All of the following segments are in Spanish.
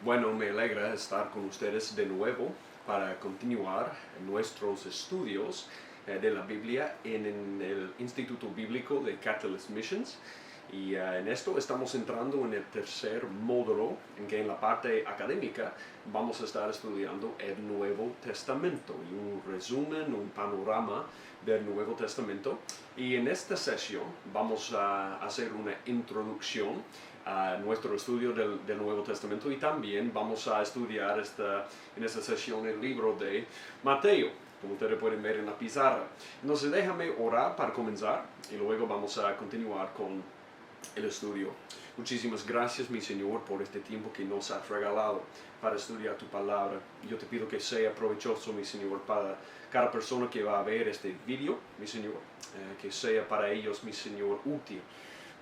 Bueno, me alegra estar con ustedes de nuevo para continuar nuestros estudios de la Biblia en el Instituto Bíblico de Catalyst Missions. Y en esto estamos entrando en el tercer módulo, en que en la parte académica vamos a estar estudiando el Nuevo Testamento y un resumen, un panorama del Nuevo Testamento. Y en esta sesión vamos a hacer una introducción a nuestro estudio del Nuevo Testamento y también vamos a estudiar en esta sesión el libro de Mateo, como ustedes pueden ver en la pizarra. Entonces déjame orar para comenzar y luego vamos a continuar con el estudio. Muchísimas gracias, mi Señor, por este tiempo que nos has regalado para estudiar tu palabra. Yo te pido que sea provechoso, mi Señor, para cada persona que va a ver este video, mi Señor, que sea para ellos, mi Señor, útil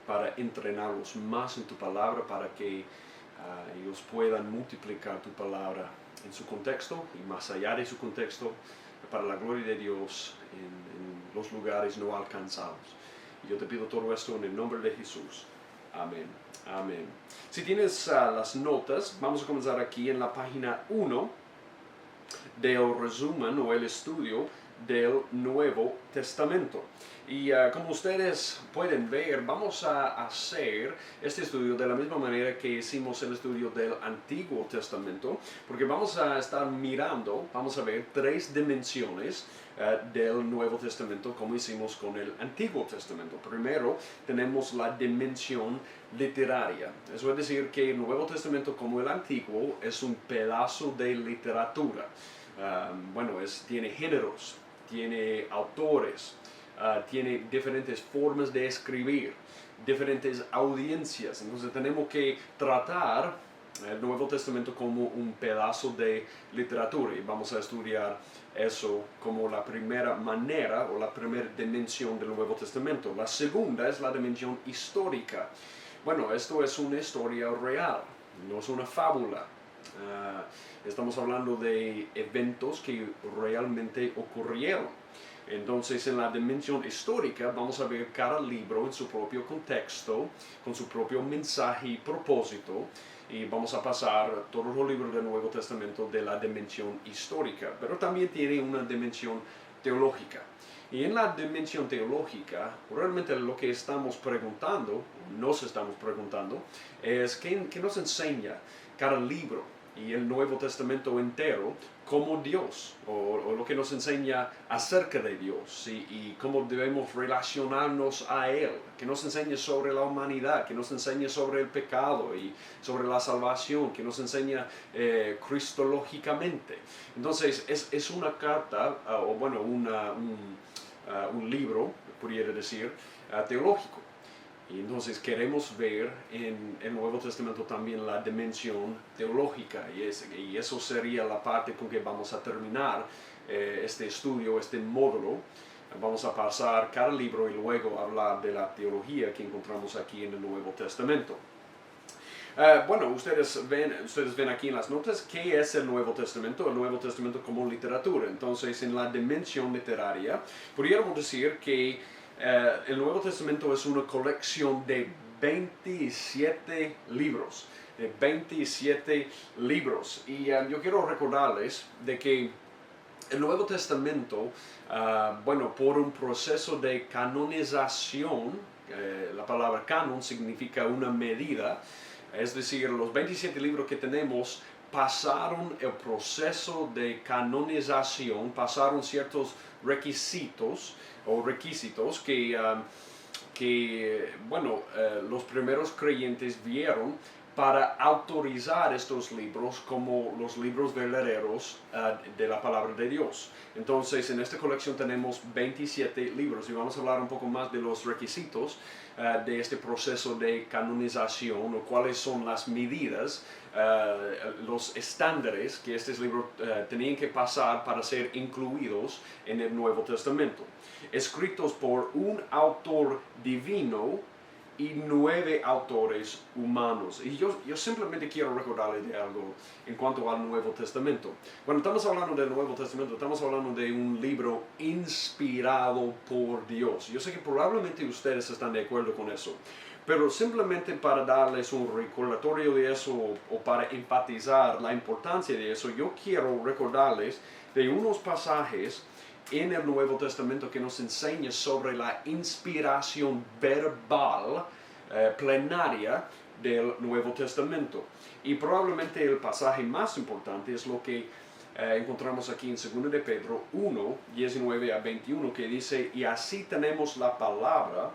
para entrenarlos más en tu palabra, para que ellos puedan multiplicar tu palabra en su contexto y más allá de su contexto, para la gloria de Dios en los lugares no alcanzados. Y yo te pido todo esto en el nombre de Jesús. Amén. Amén. Si tienes las notas, vamos a comenzar aquí en la página 1 del resumen o el estudio del Nuevo Testamento. Y como ustedes pueden ver, vamos a hacer este estudio de la misma manera que hicimos el estudio del Antiguo Testamento, porque vamos a estar mirando, vamos a ver tres dimensiones del Nuevo Testamento como hicimos con el Antiguo Testamento. Primero tenemos la dimensión literaria, eso es decir que el Nuevo Testamento como el Antiguo es un pedazo de literatura. Tiene géneros, tiene autores, tiene diferentes formas de escribir, diferentes audiencias. Entonces tenemos que tratar el Nuevo Testamento como un pedazo de literatura y vamos a estudiar eso como la primera manera o la primera dimensión del Nuevo Testamento. La segunda es la dimensión histórica. Bueno, esto es una historia real, no es una fábula. Estamos hablando de eventos que realmente ocurrieron. Entonces, en la dimensión histórica vamos a ver cada libro en su propio contexto, con su propio mensaje y propósito, y vamos a pasar todos los libros del Nuevo Testamento de la dimensión histórica, pero también tiene una dimensión teológica. Y en la dimensión teológica, realmente lo que estamos preguntando, nos estamos preguntando, es ¿qué nos enseña cada libro y el Nuevo Testamento entero como Dios, o lo que nos enseña acerca de Dios y cómo debemos relacionarnos a Él, que nos enseña sobre la humanidad, que nos enseña sobre el pecado y sobre la salvación, que nos enseña cristológicamente? Entonces es una carta, un libro, pudiera decir, teológico. Y entonces queremos ver en el Nuevo Testamento también la dimensión teológica y eso sería la parte con que vamos a terminar este estudio, este módulo. Vamos a pasar cada libro y luego hablar de la teología que encontramos aquí en el Nuevo Testamento. Ustedes ven aquí en las notas qué es el Nuevo Testamento como literatura. Entonces, en la dimensión literaria, podríamos decir que el Nuevo Testamento es una colección de 27 libros. Y yo quiero recordarles de que el Nuevo Testamento, por un proceso de canonización, la palabra canon significa una medida, es decir, los 27 libros que tenemos pasaron el proceso de canonización, pasaron ciertos requisitos que los primeros creyentes vieron para autorizar estos libros como los libros verdaderos de la palabra de Dios. Entonces, en esta colección tenemos 27 libros y vamos a hablar un poco más de los requisitos de este proceso de canonización, o cuáles son las medidas, los estándares que estos libros tenían que pasar para ser incluidos en el Nuevo Testamento. Escritos por un autor divino y 9 autores humanos. Y yo simplemente quiero recordarles de algo en cuanto al Nuevo Testamento. Cuando estamos hablando del Nuevo Testamento, estamos hablando de un libro inspirado por Dios. Yo sé que probablemente ustedes están de acuerdo con eso. Pero simplemente para darles un recordatorio de eso o para enfatizar la importancia de eso, yo quiero recordarles de unos pasajes en el Nuevo Testamento que nos enseña sobre la inspiración verbal plenaria del Nuevo Testamento. Y probablemente el pasaje más importante es lo que encontramos aquí en 2 de Pedro 1, 19 a 21, que dice: y así tenemos la palabra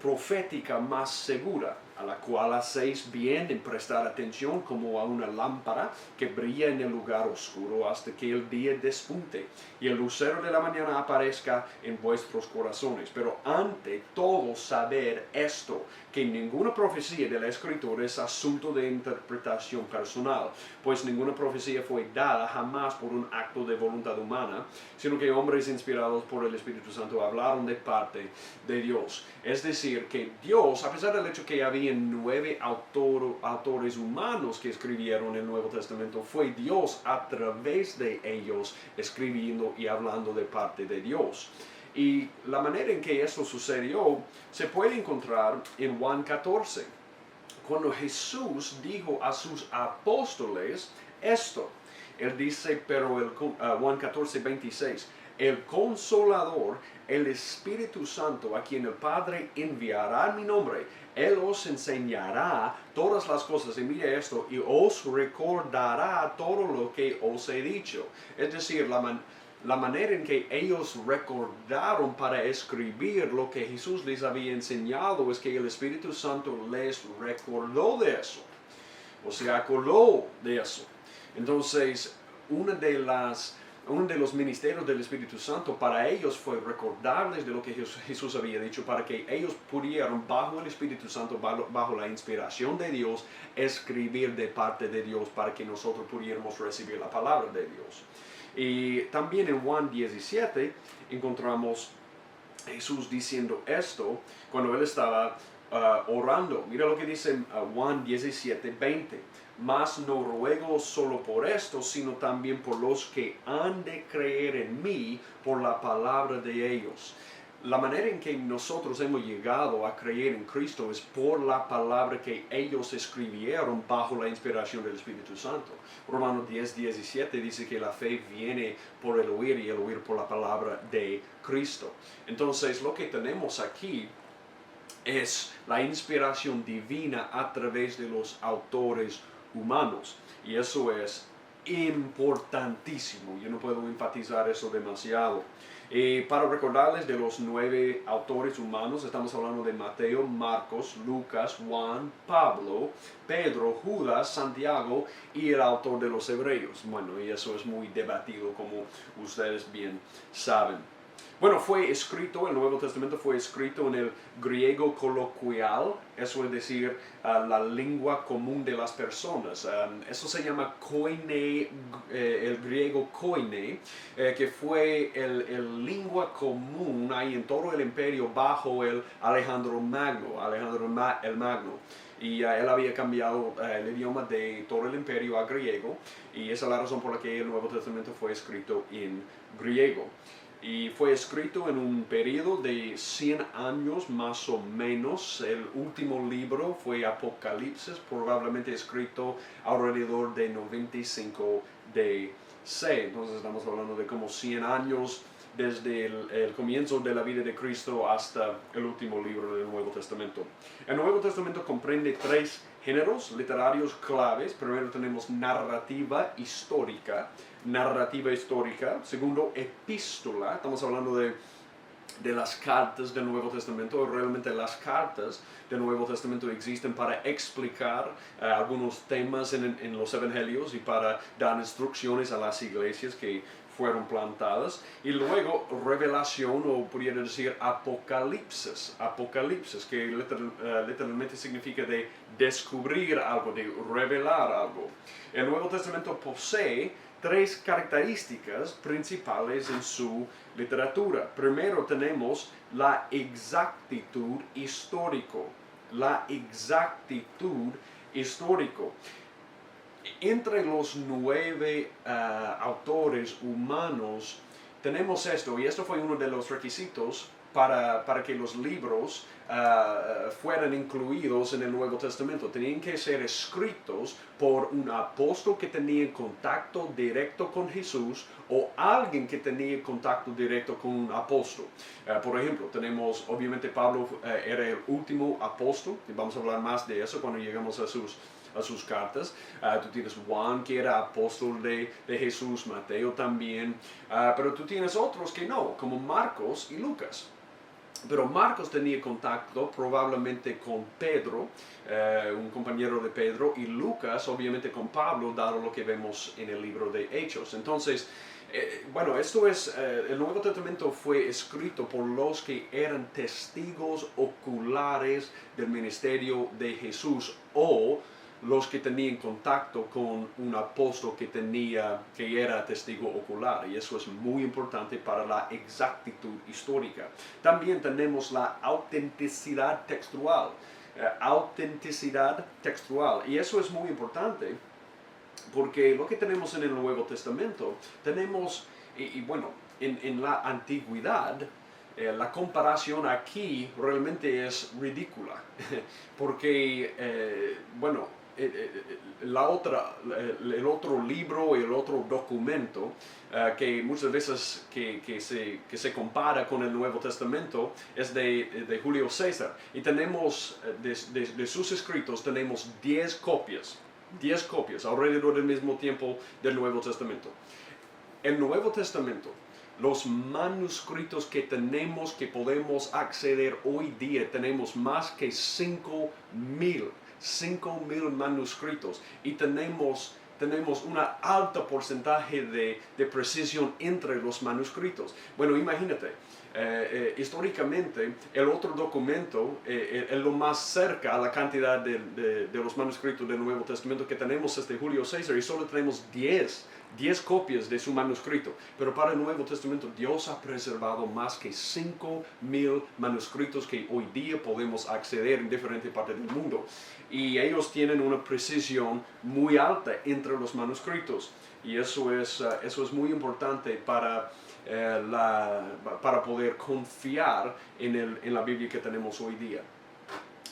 profética más segura, a la cual hacéis bien en prestar atención como a una lámpara que brilla en el lugar oscuro hasta que el día despunte y el lucero de la mañana aparezca en vuestros corazones. Pero ante todo saber esto, que ninguna profecía de la Escritura es asunto de interpretación personal, pues ninguna profecía fue dada jamás por un acto de voluntad humana, sino que hombres inspirados por el Espíritu Santo hablaron de parte de Dios. Es decir, que Dios, a pesar del hecho que había 9 autores humanos que escribieron el Nuevo Testamento, fue Dios a través de ellos escribiendo y hablando de parte de Dios. Y la manera en que esto sucedió se puede encontrar en Juan 14, cuando Jesús dijo a sus apóstoles esto. Él dice, pero Juan 14, 26, el Consolador, el Espíritu Santo, a quien el Padre enviará en mi nombre, Él os enseñará todas las cosas, y mire esto, y os recordará todo lo que os he dicho. Es decir, la manera en que ellos recordaron para escribir lo que Jesús les había enseñado es que el Espíritu Santo les recordó de eso, o se acordó de eso. Entonces, uno de los ministerios del Espíritu Santo para ellos fue recordarles de lo que Jesús había dicho, para que ellos pudieran, bajo el Espíritu Santo, bajo la inspiración de Dios, escribir de parte de Dios, para que nosotros pudiéramos recibir la palabra de Dios. Y también en Juan 17 encontramos Jesús diciendo esto cuando Él estaba orando. Mira lo que dice Juan 17, 20. Mas no ruego solo por esto, sino también por los que han de creer en mí por la palabra de ellos. La manera en que nosotros hemos llegado a creer en Cristo es por la palabra que ellos escribieron bajo la inspiración del Espíritu Santo. Romanos 10, 17 dice que la fe viene por el oír y el oír por la palabra de Cristo. Entonces, lo que tenemos aquí es la inspiración divina a través de los autores humanos. Y eso es importantísimo. Yo no puedo enfatizar eso demasiado. Para recordarles de los 9 autores humanos, estamos hablando de Mateo, Marcos, Lucas, Juan, Pablo, Pedro, Judas, Santiago y el autor de los Hebreos. Bueno, y eso es muy debatido, como ustedes bien saben. Bueno, el Nuevo Testamento fue escrito en el griego coloquial, eso es decir, la lengua común de las personas. Eso se llama koine, el griego koine, que fue el lengua común ahí en todo el imperio bajo el Alejandro el Magno. Y él había cambiado el idioma de todo el imperio a griego, y esa es la razón por la que el Nuevo Testamento fue escrito en griego. Y fue escrito en un periodo de 100 años más o menos. El último libro fue Apocalipsis, probablemente escrito alrededor de 95 DC. Entonces estamos hablando de como 100 años desde el comienzo de la vida de Cristo hasta el último libro del Nuevo Testamento. El Nuevo Testamento comprende 3 géneros literarios claves. Primero tenemos narrativa histórica. Segundo, epístola. Estamos hablando de las cartas del Nuevo Testamento. Realmente las cartas del Nuevo Testamento existen para explicar algunos temas en los evangelios y para dar instrucciones a las iglesias que fueron plantadas. Y luego revelación, o pudiera decir apocalipsis, que literalmente significa de descubrir algo, de revelar algo. El Nuevo Testamento posee 3 características principales en su literatura. Primero tenemos la exactitud histórico. Entre los 9 autores humanos tenemos esto, y esto fue uno de los requisitos para que los libros fueran incluidos en el Nuevo Testamento. Tenían que ser escritos por un apóstol que tenía contacto directo con Jesús o alguien que tenía contacto directo con un apóstol. Por ejemplo, tenemos, obviamente Pablo era el último apóstol, y vamos a hablar más de eso cuando lleguemos a sus cartas. Tú tienes Juan, que era apóstol de Jesús, Mateo también, pero tú tienes otros que no, como Marcos y Lucas. Pero Marcos tenía contacto probablemente con Pedro, un compañero de Pedro, y Lucas obviamente con Pablo, dado lo que vemos en el libro de Hechos. Entonces, bueno, el Nuevo Testamento fue escrito por los que eran testigos oculares del ministerio de Jesús o los que tenían contacto con un apóstol que era testigo ocular, y eso es muy importante para la exactitud histórica. También tenemos la autenticidad textual, y eso es muy importante porque lo que tenemos en el Nuevo Testamento, tenemos, y bueno, en la antigüedad, la comparación aquí realmente es ridícula, porque, bueno, el otro libro y el otro documento que muchas veces que se compara con el Nuevo Testamento es de Julio César, y tenemos de sus escritos tenemos 10 copias alrededor del mismo tiempo del Nuevo Testamento. El Nuevo Testamento, los manuscritos que tenemos, que podemos acceder hoy día, tenemos más que 5,000 manuscritos, y tenemos un alto porcentaje de precisión entre los manuscritos. Bueno, imagínate, históricamente el otro documento es lo más cerca a la cantidad de los manuscritos del Nuevo Testamento que tenemos es de Julio César, y solo tenemos 10 copias de su manuscrito. Pero para el Nuevo Testamento Dios ha preservado más que 5,000 manuscritos que hoy día podemos acceder en diferentes partes del mundo, y ellos tienen una precisión muy alta entre los manuscritos, y eso es muy importante para poder confiar en la Biblia que tenemos hoy día.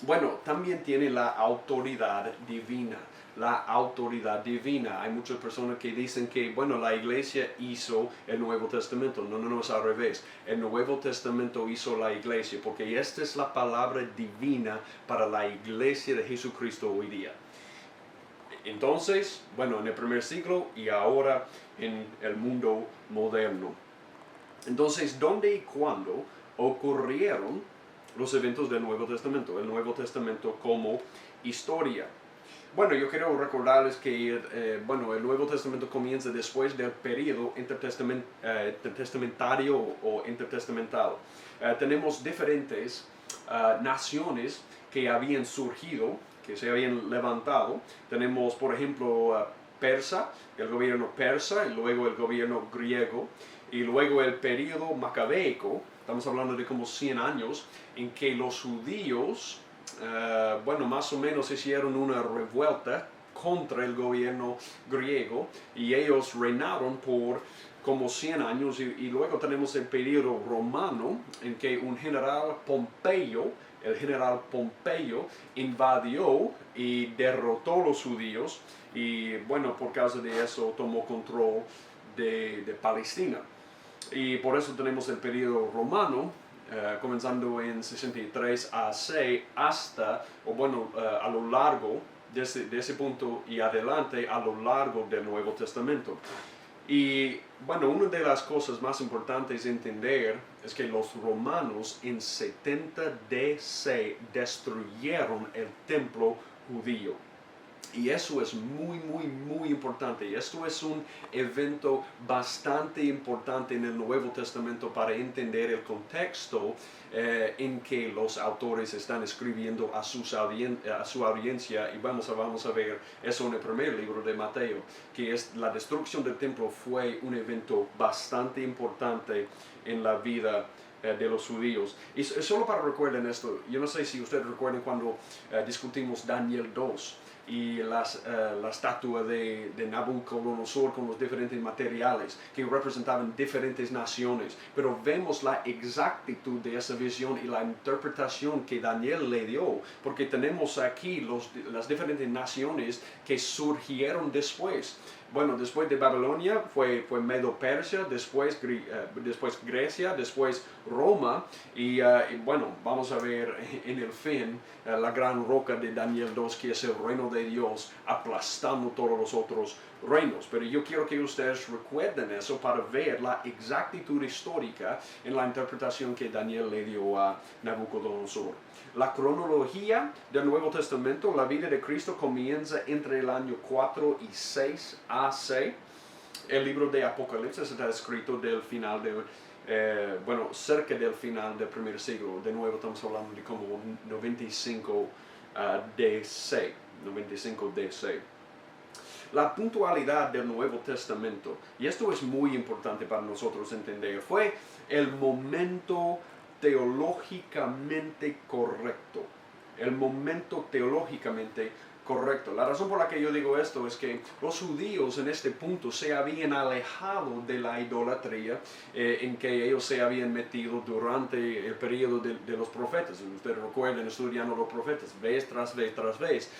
Bueno, también tiene la autoridad divina. Hay muchas personas que dicen que, bueno, la iglesia hizo el Nuevo Testamento. No, es al revés. El Nuevo Testamento hizo la iglesia, porque esta es la palabra divina para la iglesia de Jesucristo hoy día. Entonces, bueno, en el primer siglo y ahora en el mundo moderno. Entonces, ¿dónde y cuándo ocurrieron los eventos del Nuevo Testamento? El Nuevo Testamento como historia. Bueno, yo quiero recordarles que bueno, el Nuevo Testamento comienza después del periodo intertestamentario o intertestamental. Tenemos diferentes naciones que habían surgido, que se habían levantado. Tenemos, por ejemplo, el gobierno persa, y luego el gobierno griego, y luego el periodo macabeico. Estamos hablando de como 100 años en que los judíos, bueno, más o menos hicieron una revuelta contra el gobierno griego, y ellos reinaron por como 100 años, y luego tenemos el periodo romano en que el general Pompeyo invadió y derrotó a los judíos, y bueno, por causa de eso tomó control de Palestina. Y por eso tenemos el periodo romano, comenzando en 63 AC hasta, o bueno, a lo largo de ese punto y adelante, a lo largo del Nuevo Testamento. Y bueno, una de las cosas más importantes de entender es que los romanos en 70 DC destruyeron el templo judío. Y eso es muy importante. Y esto es un evento bastante importante en el Nuevo Testamento para entender el contexto en que los autores están escribiendo a su audiencia. Y vamos a ver eso en el primer libro de Mateo, que es la destrucción del templo fue un evento bastante importante en la vida de los judíos. Y solo para recuerden esto, yo no sé si ustedes recuerdan cuando discutimos Daniel 2. y la estatua de Nabucodonosor con los diferentes materiales que representaban diferentes naciones. Pero vemos la exactitud de esa visión y la interpretación que Daniel le dio, porque tenemos aquí las diferentes naciones que surgieron después. Bueno, después de Babilonia fue Medo-Persia, después Grecia, después Roma y bueno, vamos a ver en el fin la gran roca de Daniel 2, que es el reino de Dios, aplastando todos los otros reinos. Pero yo quiero que ustedes recuerden eso para ver la exactitud histórica en la interpretación que Daniel le dio a Nabucodonosor. La cronología del Nuevo Testamento, la vida de Cristo comienza entre el año 4 y 6 AC. El libro de Apocalipsis está escrito del final bueno, cerca del final del primer siglo. De nuevo estamos hablando de como 95 DC. 95 DC. La puntualidad del Nuevo Testamento, y esto es muy importante para nosotros entender, fue el momento teológicamente correcto. El momento teológicamente correcto. La razón por la que yo digo esto es que los judíos en este punto se habían alejado de la idolatría en que ellos se habían metido durante el periodo de los profetas. Ustedes recuerdan estudiando los profetas, vez tras vez tras vez.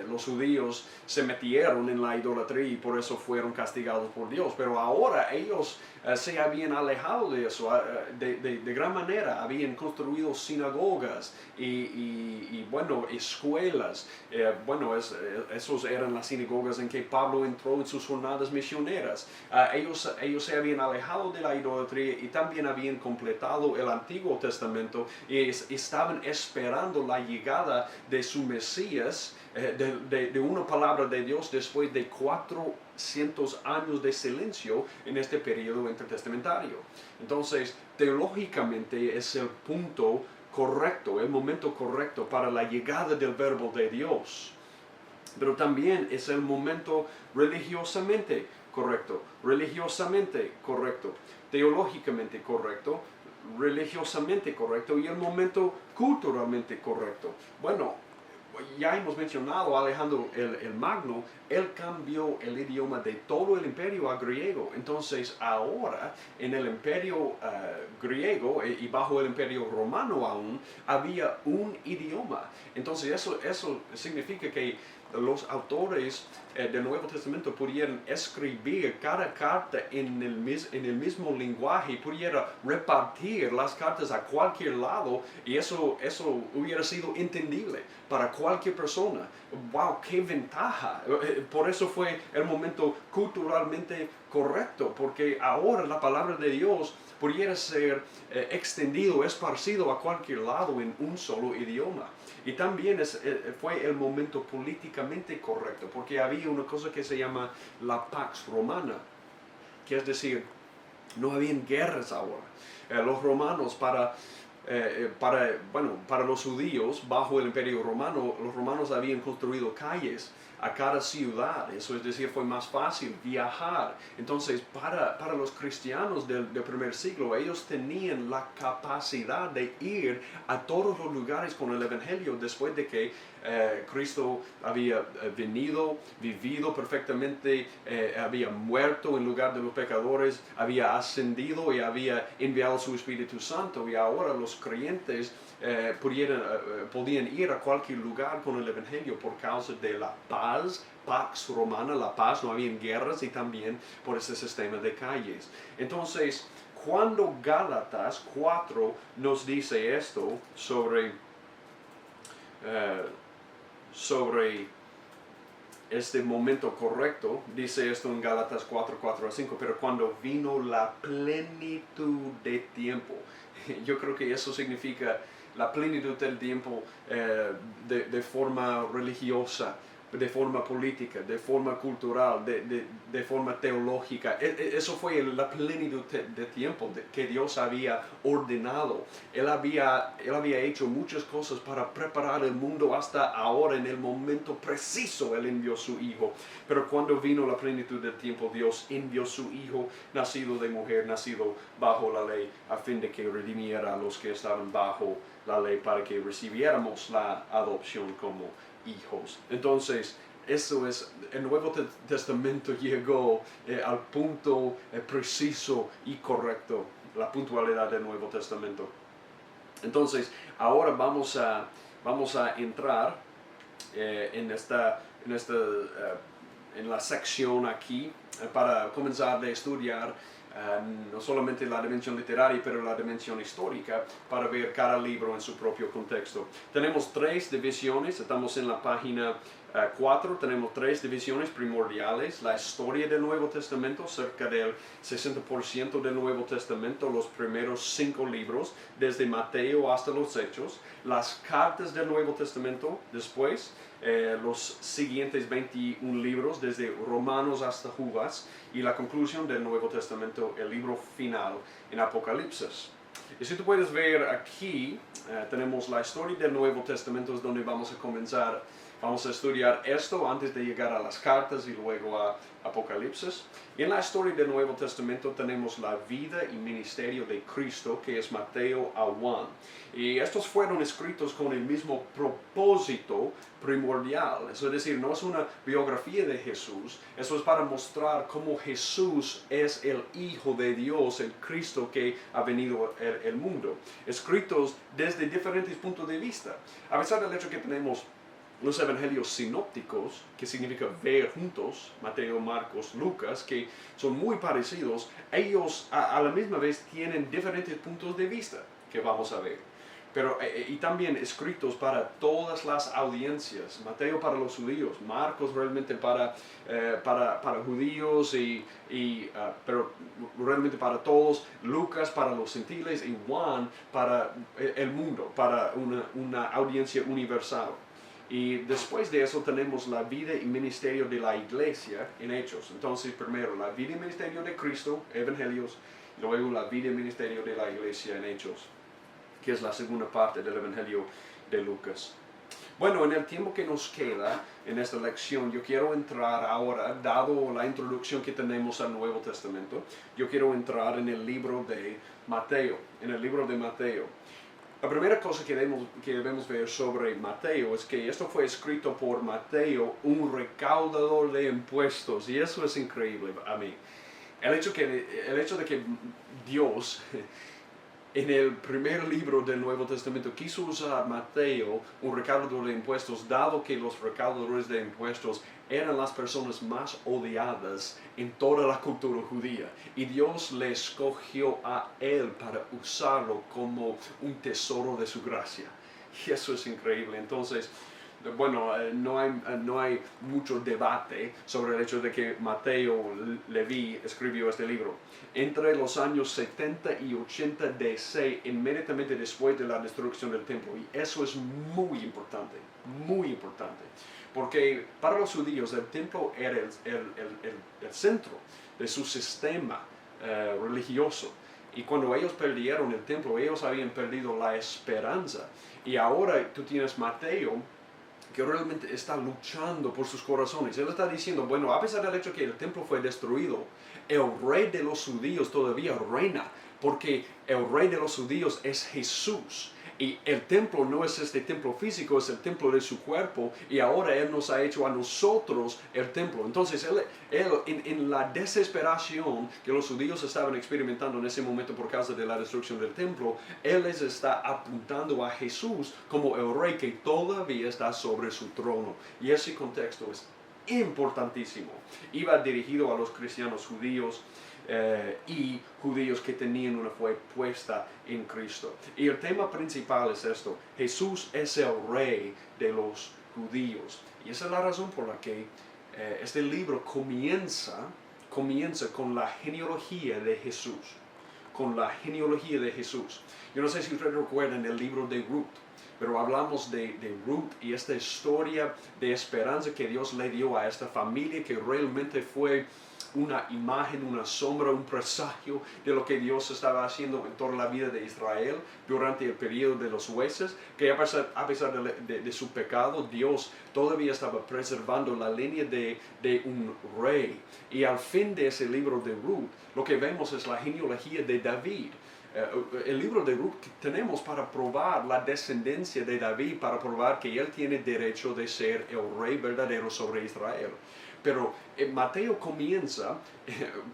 Los judíos se metieron en la idolatría y por eso fueron castigados por Dios. Pero ahora ellos se habían alejado de eso de gran manera. Habían construido sinagogas y bueno, escuelas. Bueno, esos eran las sinagogas en que Pablo entró en sus jornadas misioneras. Ellos se habían alejado de la idolatría y también habían completado el Antiguo Testamento y estaban esperando la llegada de su Mesías, de una palabra de Dios después de 400 años de silencio en este periodo intertestamentario. Entonces, teológicamente es el punto correcto, el momento correcto para la llegada del verbo de Dios. Pero también es el momento religiosamente correcto, teológicamente correcto, religiosamente correcto y el momento culturalmente correcto. Bueno, ya hemos mencionado a Alejandro el Magno, él cambió el idioma de todo el imperio a griego. Entonces ahora en el imperio griego y bajo el imperio romano aún había un idioma. Entonces eso significa que los autores del Nuevo Testamento pudieran escribir cada carta en el mismo lenguaje, pudieran repartir las cartas a cualquier lado y eso hubiera sido entendible para cualquier persona. ¡Wow! ¡Qué ventaja! Por eso fue el momento culturalmente correcto, porque ahora la palabra de Dios pudiera ser extendido, esparcido a cualquier lado en un solo idioma. Y también fue el momento políticamente correcto, porque había una cosa que se llama la Pax Romana, que es decir, no habían guerras ahora. Los romanos para los judíos, bajo el imperio romano, los romanos habían construido calles a cada ciudad, eso es decir, fue más fácil viajar. Entonces, para los cristianos del primer siglo, ellos tenían la capacidad de ir a todos los lugares con el Evangelio después de que Cristo había vivido perfectamente, había muerto en lugar de los pecadores, había ascendido y había enviado su Espíritu Santo, y ahora los creyentes podían ir a cualquier lugar con el Evangelio por causa de la paz, Pax Romana, la paz, no habían guerras, y también por ese sistema de calles. Entonces, cuando Gálatas 4 nos dice esto sobre este momento correcto, dice esto en Gálatas 4, 4 a 5, pero cuando vino la plenitud de tiempo. Yo creo que eso significa la plenitud del tiempo de forma religiosa, de forma política, de forma cultural, de forma teológica. Eso fue la plenitud de tiempo que Dios había ordenado. Él había hecho muchas cosas para preparar el mundo hasta ahora. En el momento preciso Él envió su Hijo. Pero cuando vino la plenitud del tiempo, Dios envió su Hijo, nacido de mujer, nacido bajo la ley, a fin de que redimiera a los que estaban bajo la ley, para que recibiéramos la adopción como hijos. Entonces, eso es, el Nuevo Testamento llegó al punto preciso y correcto, la puntualidad del Nuevo Testamento. Entonces, ahora vamos a entrar en la sección aquí para comenzar a estudiar no solamente la dimensión literaria, pero la dimensión histórica, para ver cada libro en su propio contexto. Tenemos 3 divisiones, estamos en la página 4, tenemos 3 divisiones primordiales: la historia del Nuevo Testamento, cerca del 60% del Nuevo Testamento, los primeros 5 libros, desde Mateo hasta los Hechos; las cartas del Nuevo Testamento, después los siguientes 21 libros, desde Romanos hasta Judas; y la conclusión del Nuevo Testamento, el libro final en Apocalipsis. Y si tú puedes ver aquí, tenemos la historia del Nuevo Testamento, es donde vamos a comenzar. Vamos a estudiar esto antes de llegar a las cartas y luego a Apocalipsis. Y en la historia del Nuevo Testamento tenemos la vida y ministerio de Cristo, que es Mateo a Juan. Y estos fueron escritos con el mismo propósito primordial. Eso es decir, no es una biografía de Jesús, eso es para mostrar cómo Jesús es el Hijo de Dios, el Cristo que ha venido al mundo. Escritos desde diferentes puntos de vista. A pesar del hecho que tenemos los evangelios sinópticos, que significa ver juntos, Mateo, Marcos, Lucas, que son muy parecidos, ellos a la misma vez tienen diferentes puntos de vista que vamos a ver. Pero, y también escritos para todas las audiencias. Mateo para los judíos, Marcos realmente para judíos, pero realmente para todos, Lucas para los gentiles y Juan para el mundo, para una audiencia universal. Y después de eso tenemos la vida y ministerio de la iglesia en Hechos. Entonces, primero la vida y ministerio de Cristo, Evangelios, y luego la vida y ministerio de la iglesia en Hechos, que es la segunda parte del Evangelio de Lucas. Bueno, en el tiempo que nos queda en esta lección, yo quiero entrar ahora, dado la introducción que tenemos al Nuevo Testamento, yo quiero entrar en el libro de Mateo, La primera cosa que debemos ver sobre Mateo es que esto fue escrito por Mateo, un recaudador de impuestos, y eso es increíble a mí. El hecho de que Dios, en el primer libro del Nuevo Testamento, quiso usar Mateo, un recaudador de impuestos, dado que los recaudadores de impuestos eran las personas más odiadas en toda la cultura judía. Y Dios le escogió a él para usarlo como un tesoro de su gracia. Y eso es increíble. Entonces, bueno, no hay mucho debate sobre el hecho de que Mateo Leví escribió este libro. Entre los años 70 y 80 DC, inmediatamente después de la destrucción del templo. Y eso es muy importante, porque para los judíos el templo era el centro de su sistema religioso. Y cuando ellos perdieron el templo, ellos habían perdido la esperanza. Y ahora tú tienes Mateo, que realmente está luchando por sus corazones. Él está diciendo, bueno, a pesar del hecho que el templo fue destruido, el rey de los judíos todavía reina, porque el rey de los judíos es Jesús. Y el templo no es este templo físico, es el templo de su cuerpo, y ahora Él nos ha hecho a nosotros el templo. Entonces, él en la desesperación que los judíos estaban experimentando en ese momento por causa de la destrucción del templo, Él les está apuntando a Jesús como el rey que todavía está sobre su trono. Y ese contexto es importantísimo. Iba dirigido a los cristianos judíos, y judíos que tenían una fe puesta en Cristo. Y el tema principal es esto: Jesús es el rey de los judíos. Y esa es la razón por la que este libro comienza con la genealogía de Jesús. Yo no sé si ustedes recuerdan el libro de Ruth, pero hablamos de Ruth y esta historia de esperanza que Dios le dio a esta familia, que realmente fue una imagen, una sombra, un presagio de lo que Dios estaba haciendo en toda la vida de Israel durante el periodo de los jueces, que a pesar de su pecado, Dios todavía estaba preservando la línea de un rey. Y al fin de ese libro de Ruth, lo que vemos es la genealogía de David. el libro de Ruth que tenemos para probar la descendencia de David, para probar que él tiene derecho de ser el rey verdadero sobre Israel. Pero Mateo comienza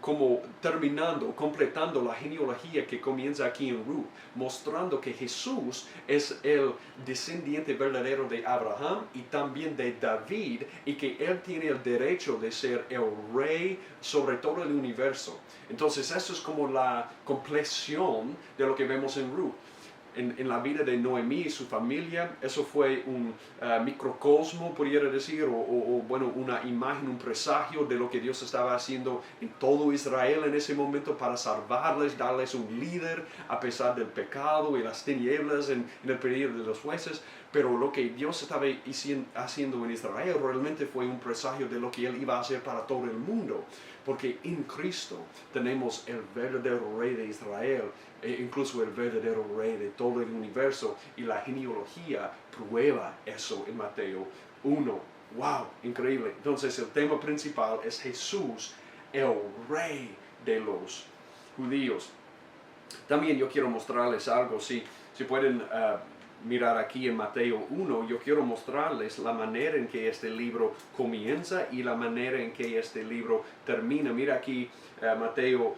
como terminando, completando la genealogía que comienza aquí en Ruth, mostrando que Jesús es el descendiente verdadero de Abraham y también de David, y que él tiene el derecho de ser el rey sobre todo el universo. Entonces eso es como la compleción de lo que vemos en Ruth. En la vida de Noemí y su familia, eso fue un microcosmo, pudiera decir, bueno, una imagen, un presagio de lo que Dios estaba haciendo en todo Israel en ese momento para salvarles, darles un líder a pesar del pecado y las tinieblas en el periodo de los jueces. Pero lo que Dios estaba haciendo en Israel realmente fue un presagio de lo que Él iba a hacer para todo el mundo. Porque en Cristo tenemos el verdadero rey de Israel, incluso el verdadero rey de todo el universo, y la genealogía prueba eso en Mateo 1. ¡Wow! Increíble. Entonces el tema principal es Jesús, el rey de los judíos. También yo quiero mostrarles algo, si pueden mirar aquí en Mateo 1, yo quiero mostrarles la manera en que este libro comienza y la manera en que este libro termina. Mira aquí Mateo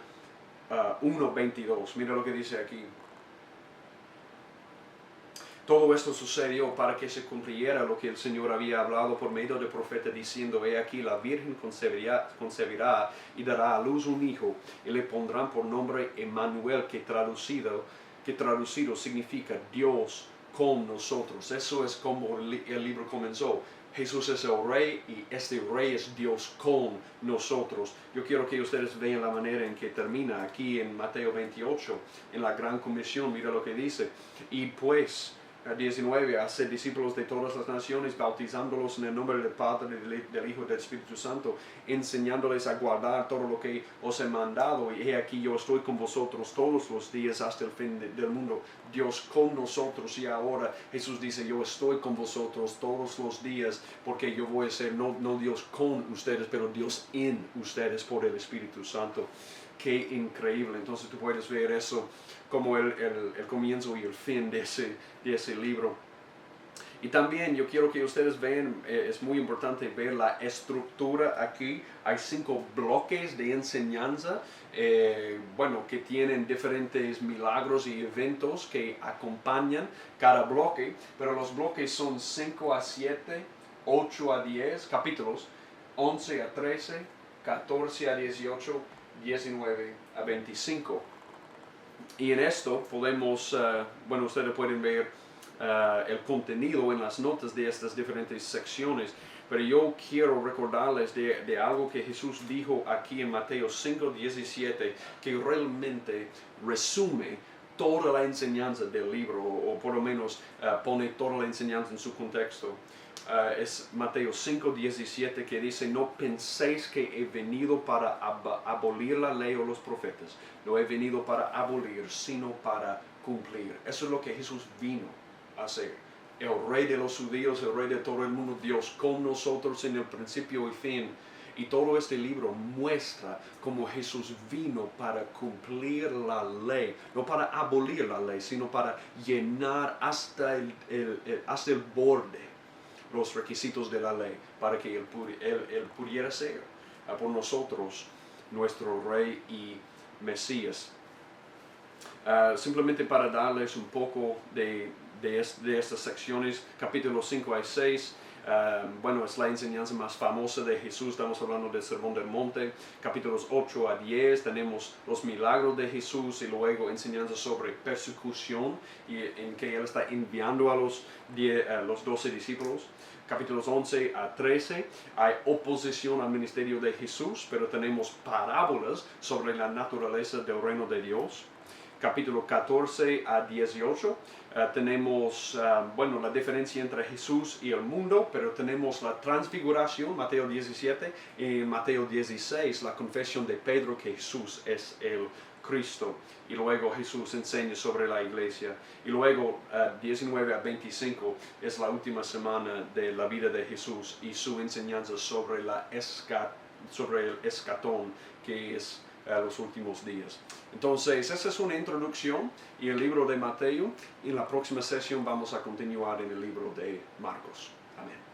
1:22, mira lo que dice aquí. Todo esto sucedió para que se cumpliera lo que el Señor había hablado por medio del profeta, diciendo: he aquí, la Virgen concebirá y dará a luz un hijo, y le pondrán por nombre Emmanuel, que traducido significa Dios con nosotros. Eso es como el libro comenzó. Jesús es el rey y este rey es Dios con nosotros. Yo quiero que ustedes vean la manera en que termina aquí en Mateo 28, en la gran comisión. Mira lo que dice: y pues 19, hacer discípulos de todas las naciones, bautizándolos en el nombre del Padre, del Hijo y del Espíritu Santo, enseñándoles a guardar todo lo que os he mandado, y he aquí yo estoy con vosotros todos los días hasta el fin del mundo. Dios con nosotros, y ahora Jesús dice: yo estoy con vosotros todos los días, porque yo voy a ser no Dios con ustedes, pero Dios en ustedes por el Espíritu Santo. Qué increíble. Entonces tú puedes ver eso como el comienzo y el fin de ese libro. Y también yo quiero que ustedes vean, es muy importante ver la estructura aquí. Hay 5 bloques de enseñanza, bueno, que tienen diferentes milagros y eventos que acompañan cada bloque, pero los bloques son 5 a 7, 8 a 10 capítulos, 11 a 13, 14 a 18, 19 a 25. Y en esto podemos, bueno, ustedes pueden ver el contenido en las notas de estas diferentes secciones, pero yo quiero recordarles de algo que Jesús dijo aquí en Mateo 5:17, que realmente resume toda la enseñanza del libro, o por lo menos pone toda la enseñanza en su contexto. Es Mateo 5:17, que dice: no penséis que he venido para abolir la ley o los profetas. No he venido para abolir, sino para cumplir. Eso es lo que Jesús vino a hacer. El rey de los judíos, el rey de todo el mundo, Dios con nosotros en el principio y fin. Y todo este libro muestra cómo Jesús vino para cumplir la ley, no para abolir la ley, sino para llenar hasta el borde los requisitos de la ley, para que él pudiera ser por nosotros nuestro rey y Mesías. Simplemente para darles un poco de estas secciones, capítulos 5 a 6, bueno, es la enseñanza más famosa de Jesús. Estamos hablando del Sermón del Monte. Capítulos 8 a 10 tenemos los milagros de Jesús, y luego enseñanza sobre persecución, y en que Él está enviando a los 12 discípulos. Capítulos 11 a 13 hay oposición al ministerio de Jesús, pero tenemos parábolas sobre la naturaleza del reino de Dios. Capítulo 14 a 18 tenemos, bueno, la diferencia entre Jesús y el mundo, pero tenemos la transfiguración, Mateo 17, y Mateo 16, la confesión de Pedro que Jesús es el Cristo. Y luego Jesús enseña sobre la iglesia. Y luego 19 a 25 es la última semana de la vida de Jesús y su enseñanza sobre el escatón, que es a los últimos días. Entonces, esa es una introducción y el libro de Mateo. Y en la próxima sesión vamos a continuar en el libro de Marcos. Amén.